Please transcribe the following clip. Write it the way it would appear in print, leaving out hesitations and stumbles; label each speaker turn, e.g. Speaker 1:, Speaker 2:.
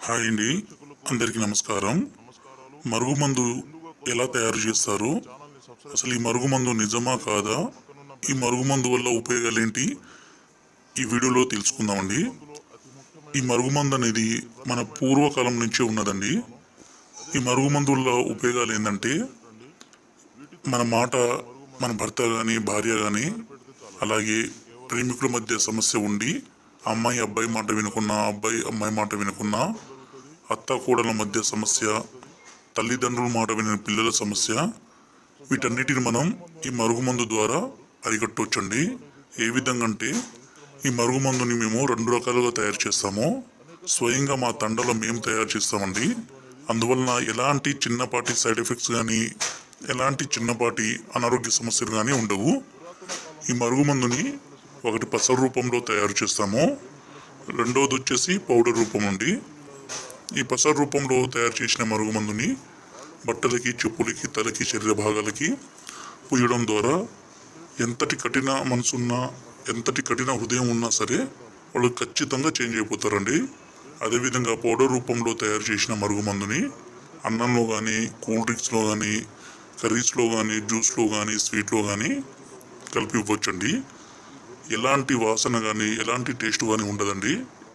Speaker 1: Hi అండి, అందరికీ నమస్కారం. మరుగుమందు ఎలా తయారు చేస్తారు, అసలు ఈ మరుగుమందు నిజమా కాదా, ఈ మరుగుమందు వల్ల ఉపయోగాలు ఏంటి, ఈ వీడియోలో తెలుసుకుందామండి. ఈ మరుగుమందు అనేది మన పూర్వకాలం నుంచే ఉన్నదండి. ఈ మరుగుమందు వల్ల ఉపయోగాలు ఏంటంటే మన మాట, మన భర్త కానీ భార్య కానీ అలాగే ప్రేమికుల మధ్య సమస్య ఉండి అమ్మాయి అబ్బాయి మాట వినకున్నా, అబ్బాయి అమ్మాయి మాట వినకున్నా, అత్త కోడల మధ్య సమస్య, తల్లిదండ్రుల మాట విని పిల్లల సమస్య, వీటన్నిటిని మనం ఈ మరుగుమందు ద్వారా అరికట్టవచ్చండి. ఏ విధంగా అంటే ఈ మరుగుమందుని మేము 2 రకాలుగా తయారు చేస్తాము. స్వయంగా మా తండలో మేము తయారు చేస్తామండి. అందువలన ఎలాంటి చిన్నపాటి సైడ్ ఎఫెక్ట్స్ కానీ ఎలాంటి చిన్నపాటి అనారోగ్య సమస్యలు కానీ ఉండవు. ఈ మరుగుమందుని ఒకటి పసరు రూపంలో తయారు చేస్తాము, రెండవది వచ్చేసి పౌడర్ రూపం అండి. ఈ పసరు రూపంలో తయారు చేసిన మరుగుమందుని బట్టలకి, చెప్పులకి, తలకి, శరీర భాగాలకి పూయడం ద్వారా ఎంతటి కఠిన మనసున్నా, ఎంతటి కఠిన హృదయం ఉన్నా సరే వాళ్ళు ఖచ్చితంగా చేంజ్ అయిపోతారండి. అదేవిధంగా పౌడర్ రూపంలో తయారు చేసిన మరుగుమందుని అన్నంలో కానీ, కూల్ డ్రింక్స్లో కానీ, కర్రీస్లో కానీ, జ్యూస్లో కానీ, స్వీట్లో కానీ కలిపి ఇవ్వచ్చండి. ఎలాంటి వాసన కానీ ఎలాంటి టేస్ట్ కానీ ఉండదండి.